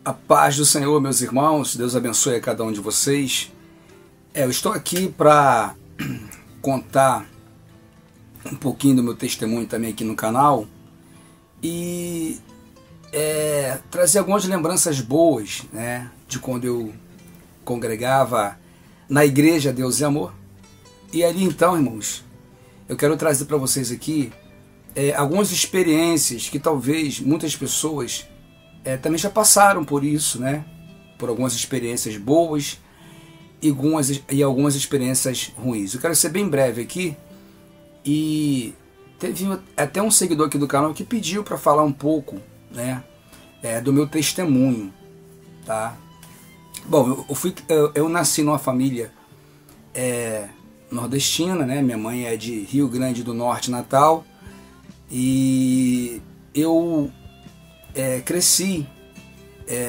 A paz do Senhor, meus irmãos, Deus abençoe a cada um de vocês. Eu estou aqui para contar um pouquinho do meu testemunho também aqui no canal e trazer algumas lembranças boas, né, de quando eu congregava na igreja Deus e Amor. E ali então, irmãos, eu quero trazer para vocês aqui algumas experiências que talvez muitas pessoas também já passaram por isso, né? Por algumas experiências boas e algumas experiências ruins. Eu quero ser bem breve aqui. E teve até um seguidor aqui do canal que pediu para falar um pouco, né, do meu testemunho, tá? Bom, eu nasci numa família nordestina, né? Minha mãe é de Rio Grande do Norte, Natal, e eu cresci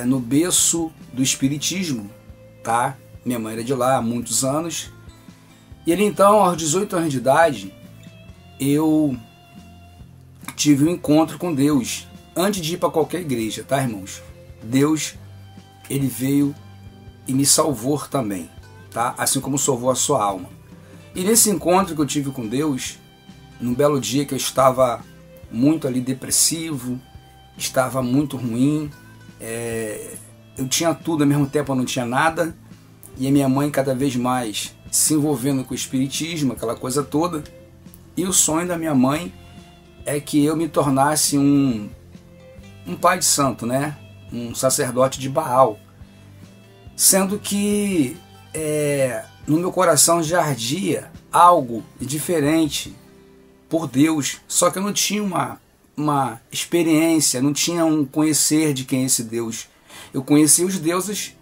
no berço do espiritismo, tá? Minha mãe era de lá há muitos anos. E ele então, aos 18 anos de idade, eu tive um encontro com Deus antes de ir para qualquer igreja, tá, irmãos? Deus, ele veio e me salvou também, tá? Assim como salvou a sua alma. E nesse encontro que eu tive com Deus, num belo dia que eu estava muito ali depressivo, estava muito ruim, eu tinha tudo, ao mesmo tempo eu não tinha nada, e a minha mãe cada vez mais se envolvendo com o espiritismo, aquela coisa toda. E o sonho da minha mãe é que eu me tornasse um pai de santo, né? Um sacerdote de Baal. Sendo que no meu coração já ardia algo diferente por Deus. Só que eu não tinha uma experiência, não tinha um conhecer de quem é esse Deus. Eu conhecia os deuses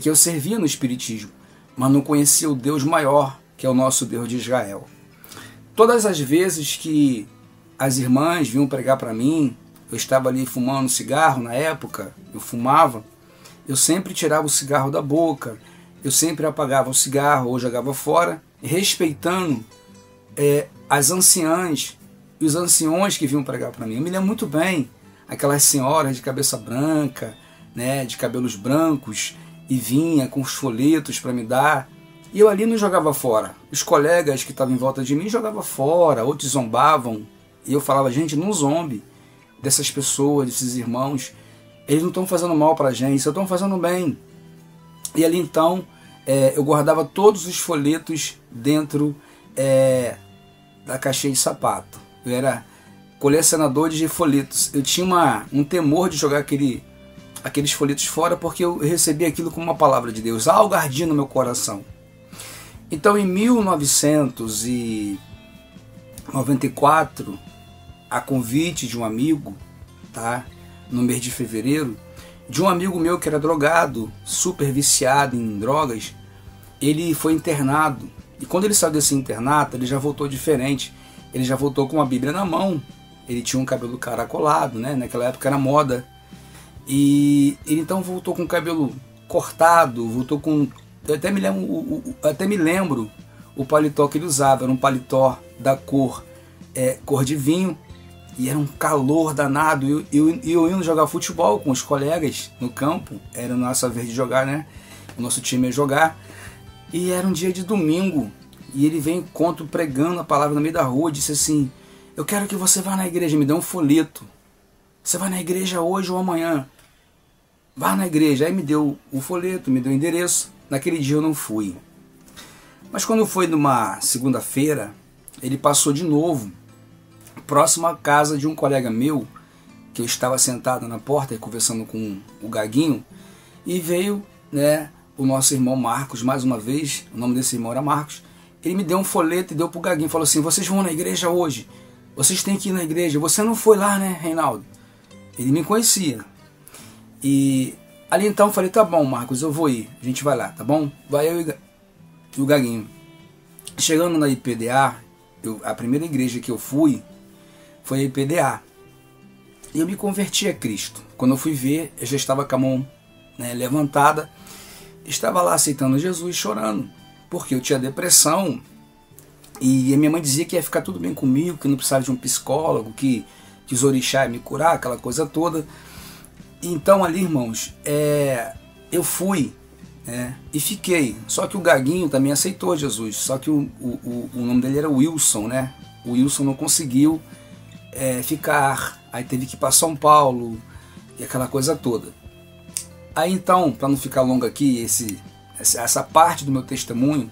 que eu servia no espiritismo, mas não conhecia o Deus maior, que é o nosso Deus de Israel. Todas as vezes que as irmãs vinham pregar para mim, eu estava ali fumando cigarro na época, eu fumava, eu sempre tirava o cigarro da boca, eu sempre apagava o cigarro ou jogava fora, respeitando as anciãs e os anciões que vinham pregar para mim. Eu me lembro muito bem, aquelas senhoras de cabeça branca, né, de cabelos brancos, e vinha com os folhetos para me dar. E eu ali não jogava fora. Os colegas que estavam em volta de mim jogavam fora, outros zombavam. E eu falava, gente, não zombe dessas pessoas, desses irmãos. Eles não estão fazendo mal para a gente, só estão fazendo bem. E ali então, eu guardava todos os folhetos dentro da caixinha de sapato. Eu era colecionador de folhetos. Eu tinha um temor de jogar aqueles folhetos fora, porque eu recebi aquilo como uma palavra de Deus, algo ardia no meu coração. Então, em 1994, a convite de um amigo, tá, no mês de fevereiro, de um amigo meu que era drogado, super viciado em drogas, ele foi internado. E quando ele saiu desse internato, ele já voltou diferente. Ele já voltou com uma Bíblia na mão. Ele tinha um cabelo caracolado, né? Naquela época era moda. E ele então voltou com o cabelo cortado, voltou com... Eu até me lembro o paletó que ele usava, era um paletó da cor de vinho, e era um calor danado. Eu indo jogar futebol com os colegas no campo, era a nossa vez de jogar, né? O nosso time ia jogar, e era um dia de domingo, e ele veio em encontro pregando a palavra no meio da rua, disse assim, eu quero que você vá na igreja, me dê um folheto, você vai na igreja hoje ou amanhã? Vá na igreja. Aí me deu o folheto, me deu o endereço. Naquele dia eu não fui. Mas quando foi numa segunda-feira, ele passou de novo, próximo à casa de um colega meu, que eu estava sentado na porta conversando com o Gaguinho, e veio, né, o nosso irmão Marcos, mais uma vez, o nome desse irmão era Marcos. Ele me deu um folheto e deu pro Gaguinho, falou assim, vocês vão na igreja hoje, vocês têm que ir na igreja, você não foi lá, né, Reinaldo? Ele me conhecia. E ali então eu falei, tá bom, Marcos, eu vou ir, a gente vai lá, tá bom? Vai eu e o Gaguinho. Chegando na IPDA, a primeira igreja que eu fui foi a IPDA. E eu me converti a Cristo. Quando eu fui ver, eu já estava com a mão, né, levantada, estava lá aceitando Jesus, chorando, porque eu tinha depressão, e a minha mãe dizia que ia ficar tudo bem comigo, que não precisava de um psicólogo, que os orixás ia me curar, aquela coisa toda. Então ali, irmãos, eu fui, e fiquei. Só que o Gaguinho também aceitou Jesus, só que o nome dele era Wilson, né? O Wilson não conseguiu ficar, aí teve que ir para São Paulo e aquela coisa toda. Aí então, para não ficar longo aqui, essa parte do meu testemunho,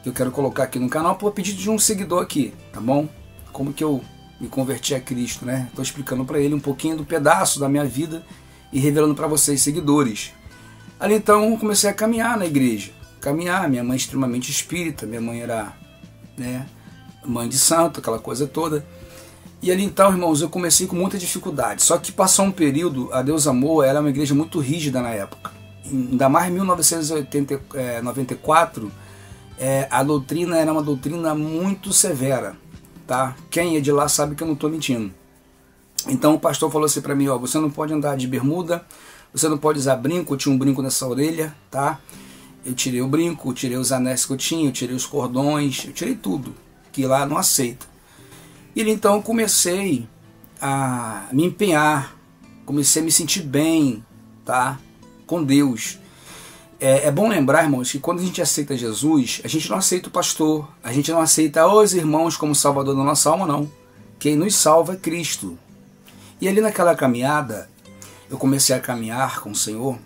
que eu quero colocar aqui no canal, por pedido de um seguidor aqui, tá bom? Como que eu me converti a Cristo, né? Estou explicando para ele um pouquinho do pedaço da minha vida e revelando para vocês, seguidores. Ali então eu comecei a caminhar na igreja, minha mãe extremamente espírita, minha mãe era, né, mãe de santo, aquela coisa toda. E ali então, irmãos, eu comecei com muita dificuldade, só que passou um período, a Deus Amor, ela é uma igreja muito rígida na época, ainda mais em 1994, a doutrina era uma doutrina muito severa, tá? Quem é de lá sabe que eu não estou mentindo. Então o pastor falou assim para mim, ó, você não pode andar de bermuda, você não pode usar brinco, eu tinha um brinco nessa orelha, tá? Eu tirei o brinco, eu tirei os anéis que eu tinha, eu tirei os cordões, eu tirei tudo, que lá não aceita. E então eu comecei a me empenhar, comecei a me sentir bem, tá? Com Deus. É bom lembrar, irmãos, que quando a gente aceita Jesus, a gente não aceita o pastor, a gente não aceita os irmãos como salvador da nossa alma, não. Quem nos salva é Cristo. E ali naquela caminhada, eu comecei a caminhar com o Senhor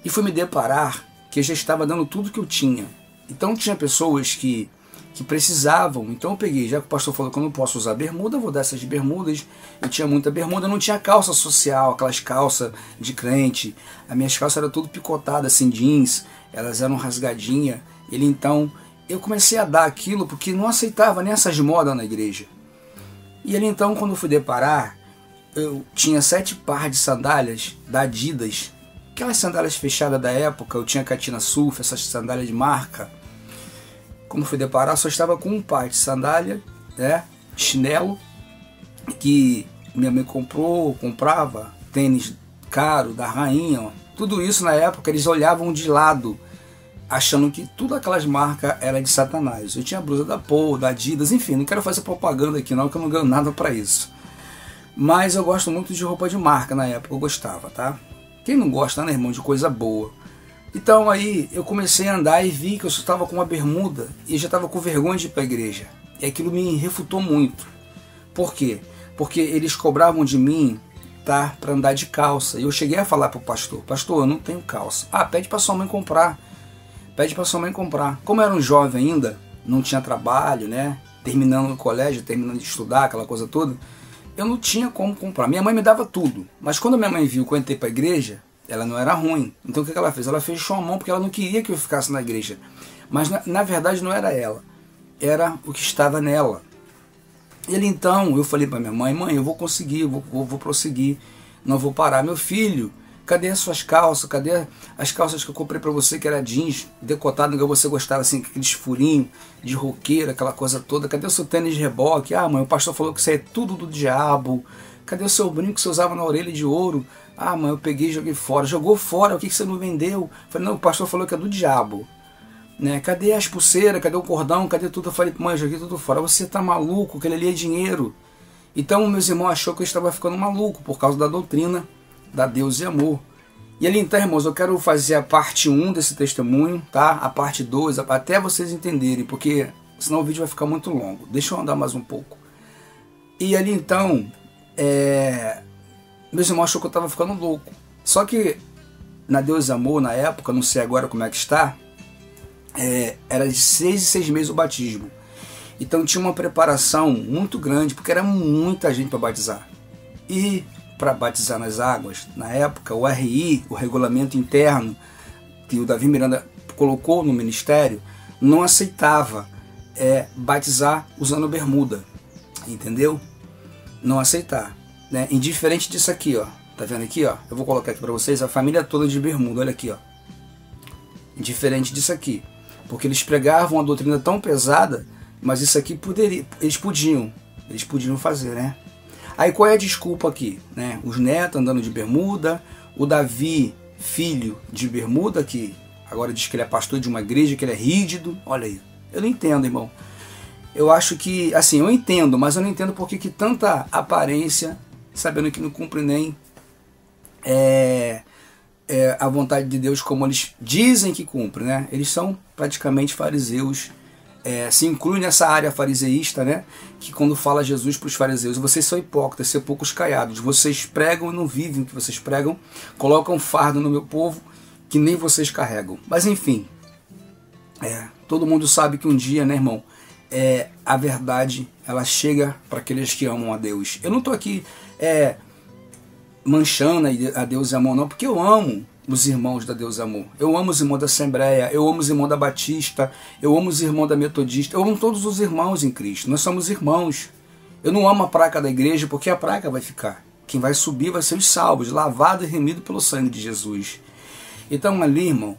e fui me deparar que eu já estava dando tudo que eu tinha. Então tinha pessoas que precisavam, então eu peguei, já que o pastor falou que eu não posso usar bermuda, eu vou dar essas bermudas. Eu tinha muita bermuda, eu não tinha calça social, aquelas calças de crente, as minhas calças eram tudo picotadas, assim, jeans, elas eram rasgadinhas. Ele então, eu comecei a dar aquilo porque não aceitava nem essas modas na igreja. E ele então, quando eu fui deparar, eu tinha 7 pares de sandálias da Adidas, aquelas sandálias fechadas da época, eu tinha Catina Surf, essas sandálias de marca. Quando fui deparar, só estava com um par de sandália, né, chinelo, que minha mãe comprava, tênis caro, da rainha, ó. Tudo isso na época eles olhavam de lado, achando que tudo aquelas marcas eram de Satanás. Eu tinha a blusa da Paul, da Adidas, enfim, não quero fazer propaganda aqui não, que eu não ganho nada para isso. Mas eu gosto muito de roupa de marca na época, eu gostava, tá? Quem não gosta, né, irmão, de coisa boa? Então aí eu comecei a andar e vi que eu só estava com uma bermuda e já estava com vergonha de ir para a igreja. E aquilo me refutou muito. Por quê? Porque eles cobravam de mim, tá, para andar de calça. E eu cheguei a falar para o pastor, pastor, eu não tenho calça. Ah, pede para sua mãe comprar. Pede para sua mãe comprar. Como eu era um jovem ainda, não tinha trabalho, né? Terminando o colégio, terminando de estudar, aquela coisa toda, eu não tinha como comprar. Minha mãe me dava tudo. Mas quando minha mãe viu que eu entrei para a igreja, ela não era ruim. Então o que ela fez? Ela fechou a mão porque ela não queria que eu ficasse na igreja. Mas na verdade não era ela. Era o que estava nela. Ele então, eu falei para minha mãe, mãe, eu vou conseguir, eu vou prosseguir. Não vou parar. Meu filho, cadê as suas calças? Cadê as calças que eu comprei para você que era jeans, decotado, que você gostava assim, aqueles furinhos de roqueiro, aquela coisa toda. Cadê o seu tênis de reboque? Ah, mãe, o pastor falou que isso aí é tudo do diabo. Cadê o seu brinco que você usava na orelha de ouro? Ah, mãe, eu peguei e joguei fora. Jogou fora, o que você não vendeu? Eu falei, não, o pastor falou que é do diabo. Né? Cadê as pulseiras? Cadê o cordão? Cadê tudo? Eu falei, mãe, eu joguei tudo fora. Você tá maluco? Aquele ali é dinheiro. Então meus irmãos achou que eu estava ficando maluco por causa da doutrina da Deus e Amor. E ali então, irmãos, eu quero fazer a parte 1 desse testemunho, tá? A parte 2, até vocês entenderem, porque senão o vídeo vai ficar muito longo. Deixa eu andar mais um pouco. E ali então, meus irmãos achou que eu estava ficando louco. Só que na Deus e Amor, na época, não sei agora como é que está, era de 6 em 6 meses o batismo. Então tinha uma preparação muito grande, porque era muita gente para batizar. E para batizar nas águas, na época, o RI, o regulamento interno, que o Davi Miranda colocou no ministério, não aceitava batizar usando bermuda, entendeu? Não aceitar, né? Indiferente disso aqui, ó, tá vendo aqui, ó? Eu vou colocar aqui para vocês a família toda de bermuda, olha aqui, ó. Indiferente disso aqui, porque eles pregavam uma doutrina tão pesada, mas isso aqui eles podiam fazer, né? Aí qual é a desculpa aqui, né? Os netos andando de bermuda, o Davi, filho de bermuda, que agora diz que ele é pastor de uma igreja, que ele é rígido, olha aí. Eu não entendo, irmão. Eu acho que, assim, eu entendo, mas eu não entendo porque que tanta aparência, sabendo que não cumpre nem a vontade de Deus como eles dizem que cumprem, né? Eles são praticamente fariseus, se inclui nessa área fariseísta, né? Que quando fala Jesus para os fariseus, vocês são hipócritas, sepulcros caiados, vocês pregam e não vivem o que vocês pregam, colocam fardo no meu povo que nem vocês carregam. Mas enfim, todo mundo sabe que um dia, né, irmão, a verdade, ela chega para aqueles que amam a Deus. Eu não estou aqui manchando a Deus e Amor, não, porque eu amo os irmãos da Deus e Amor. Eu amo os irmãos da Assembleia, eu amo os irmãos da Batista, eu amo os irmãos da Metodista, eu amo todos os irmãos em Cristo. Nós somos irmãos. Eu não amo a placa da igreja, porque a placa vai ficar. Quem vai subir vai ser os salvos, lavado e remido pelo sangue de Jesus. Então ali, irmão,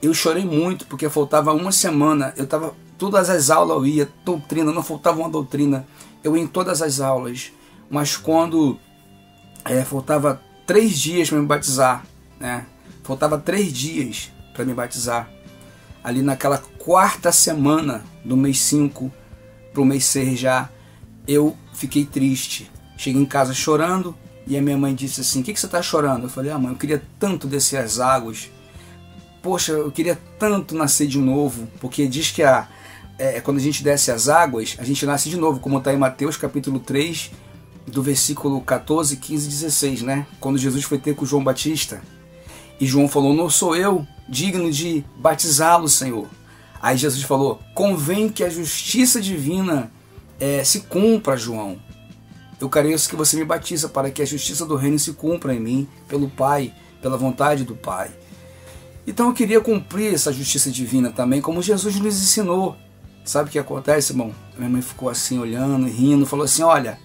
eu chorei muito, porque faltava uma semana, eu estava, todas as aulas eu ia, doutrina, não faltava uma doutrina, eu ia em todas as aulas, mas quando faltava 3 dias para me batizar, né? Faltava 3 dias para me batizar, ali naquela 4ª semana do mês 5 para o mês 6 já, eu fiquei triste, cheguei em casa chorando, e a minha mãe disse assim: o que você está chorando? Eu falei: mãe, eu queria tanto descer as águas, poxa, eu queria tanto nascer de novo, porque diz que quando a gente desce as águas, a gente nasce de novo, como está em Mateus capítulo 3, do versículo 14, 15 e 16, né? Quando Jesus foi ter com João Batista, e João falou: não sou eu digno de batizá-lo, Senhor. Aí Jesus falou: convém que a justiça divina se cumpra, João. Eu careço que você me batiza para que a justiça do reino se cumpra em mim, pelo Pai, pela vontade do Pai. Então eu queria cumprir essa justiça divina também, como Jesus nos ensinou. Sabe o que acontece, irmão? Minha mãe ficou assim olhando e rindo, falou assim: olha,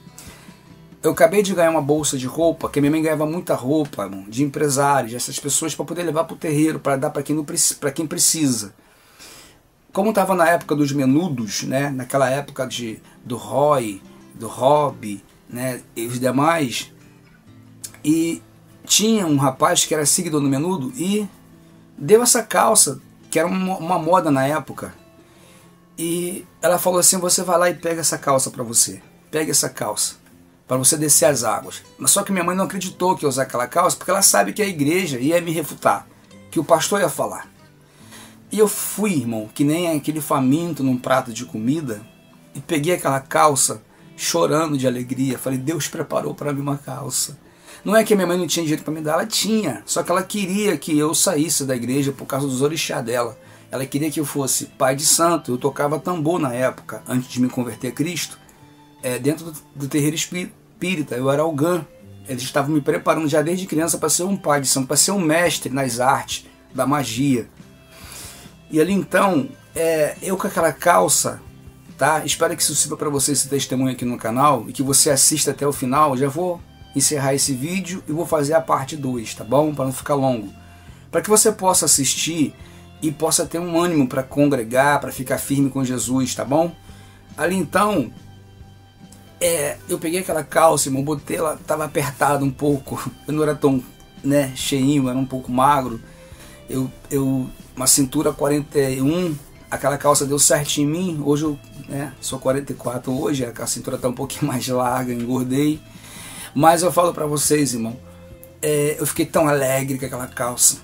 eu acabei de ganhar uma bolsa de roupa, que minha mãe ganhava muita roupa, irmão, de empresários, essas pessoas, para poder levar para o terreiro, para dar para quem precisa. Como estava na época dos menudos, né, naquela época do Roy, do Rob, né, e os demais, e tinha um rapaz que era seguidor do menudo e deu essa calça, que era uma moda na época, e ela falou assim: você vai lá e pega essa calça para você, pega essa calça para você descer as águas. Mas só que minha mãe não acreditou que ia usar aquela calça, porque ela sabe que a igreja ia me refutar, que o pastor ia falar. E eu fui, irmão, que nem aquele faminto num prato de comida, e peguei aquela calça chorando de alegria. Falei: Deus preparou para mim uma calça. Não é que a minha mãe não tinha dinheiro para me dar, ela tinha, só que ela queria que eu saísse da igreja por causa dos orixá dela. Ela queria que eu fosse pai de santo. Eu tocava tambor na época, antes de me converter a Cristo, dentro do terreiro espírita. Eu era algã. Eles estavam me preparando já desde criança para ser um pai de santo, para ser um mestre nas artes da magia. E ali então, eu com aquela calça, tá? Espero que isso sirva para você, esse testemunho aqui no canal, e que você assista até o final. Já vou encerrar esse vídeo e vou fazer a parte 2, tá bom? Para não ficar longo. Para que você possa assistir e possa ter um ânimo para congregar, para ficar firme com Jesus, tá bom? Ali então, eu peguei aquela calça, irmão, botei ela, estava apertada um pouco, eu não era tão, né, cheinho, era um pouco magro, uma cintura 41, aquela calça deu certinho em mim. Hoje eu sou 44 hoje, a cintura está um pouquinho mais larga, engordei, mas eu falo para vocês, irmão, eu fiquei tão alegre com aquela calça.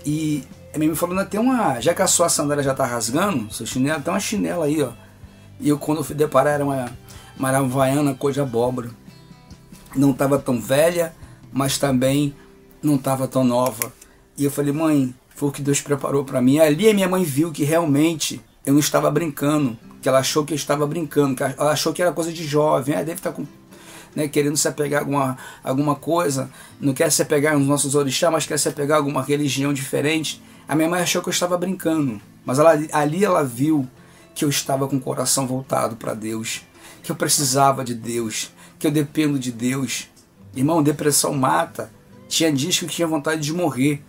E a minha mãe falou: já que a sua sandália já está rasgando, seu chinelo, tem uma chinela aí, ó. E eu, quando eu fui deparar, era uma havaiana cor de abóbora. Não estava tão velha, mas também não estava tão nova. E eu falei: mãe, foi o que Deus preparou para mim. Ali a minha mãe viu que realmente eu não estava brincando, que ela achou que eu estava brincando, que ela achou que era coisa de jovem, deve estar com, querendo se apegar a alguma coisa, não quer se apegar aos nossos orixás, mas quer se apegar a alguma religião diferente. A minha mãe achou que eu estava brincando, mas ali ela viu que eu estava com o coração voltado para Deus, que eu precisava de Deus, que eu dependo de Deus. Irmão, depressão mata. Tinha dias que eu tinha vontade de morrer,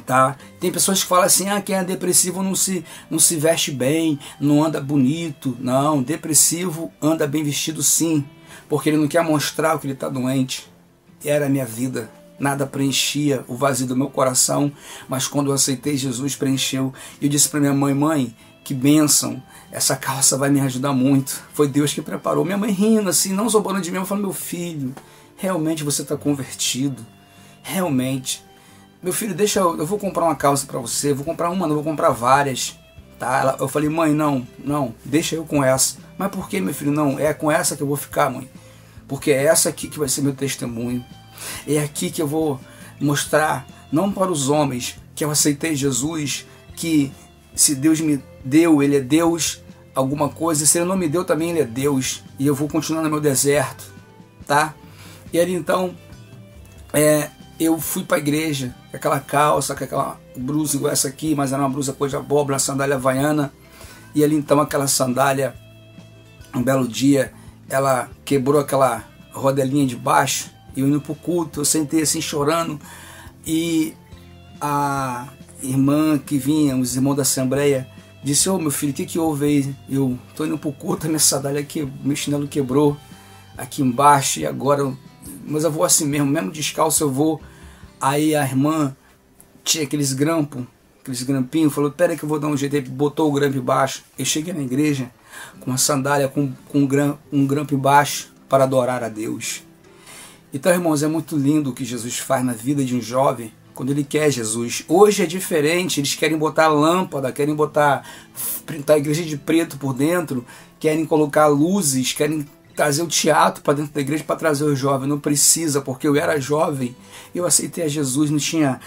tá? Tem pessoas que falam assim: quem é depressivo não se veste bem, não anda bonito. Não, depressivo anda bem vestido sim, porque ele não quer mostrar que ele está doente. Era a minha vida, nada preenchia o vazio do meu coração, mas quando eu aceitei Jesus, preencheu. E eu disse para minha mãe: mãe, que bênção, essa calça vai me ajudar muito, foi Deus que preparou. Minha mãe rindo assim, não zombando de mim, eu falando: meu filho, realmente você está convertido. realmente, meu filho, deixa eu vou comprar uma calça para você, vou comprar uma, não vou comprar várias, tá? Eu falei, mãe, não, deixa eu com essa. Mas por que, meu filho? Não, é com essa que eu vou ficar, mãe, porque é essa aqui que vai ser meu testemunho, é aqui que eu vou mostrar, não para os homens, que eu aceitei Jesus, que se Deus me deu, Ele é Deus, alguma coisa, se Ele não me deu também, Ele é Deus, e eu vou continuar no meu deserto, tá? E ali então, eu fui para a igreja, com aquela calça, com aquela blusa igual essa aqui, mas era uma blusa cor de abóbora, uma sandália havaiana, e ali então aquela sandália, um belo dia, ela quebrou aquela rodelinha de baixo, e eu indo para o culto, eu sentei assim chorando, e a irmã que vinha, os irmãos da Assembleia, disse, ô meu filho, o que houve aí? Eu tô indo para o culto, a minha sandália aqui, meu chinelo quebrou aqui embaixo, e agora, mas eu vou assim mesmo descalço eu vou. Aí a irmã tinha aqueles grampinhos, falou, pera que eu vou dar um jeito aí, botou o grampo embaixo. Eu cheguei na igreja com uma sandália com um grampo embaixo para adorar a Deus. Então, irmãos, é muito lindo o que Jesus faz na vida de um jovem quando ele quer Jesus. Hoje é diferente, eles querem botar lâmpada, querem pintar a igreja de preto por dentro, querem colocar luzes, querem trazer o teatro para dentro da igreja para trazer o jovem. Não precisa, porque eu era jovem, eu aceitei a Jesus, não tinha,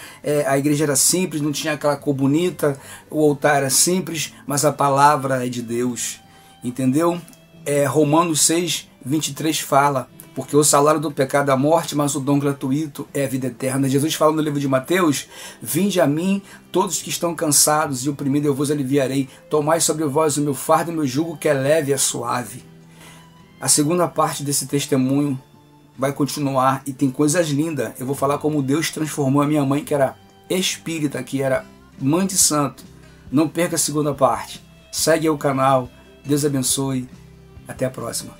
a igreja era simples, não tinha aquela cor bonita, o altar era simples, mas a palavra é de Deus, entendeu? Romanos 6, 23 fala, porque o salário do pecado é a morte, mas o dom gratuito é a vida eterna. Jesus fala no livro de Mateus, vinde a mim, todos que estão cansados e oprimidos, eu vos aliviarei. Tomai sobre vós o meu fardo e o meu jugo, que é leve e é suave. A segunda parte desse testemunho vai continuar e tem coisas lindas. Eu vou falar como Deus transformou a minha mãe, que era espírita, que era mãe de santo. Não perca a segunda parte. Segue aí o canal. Deus abençoe. Até a próxima.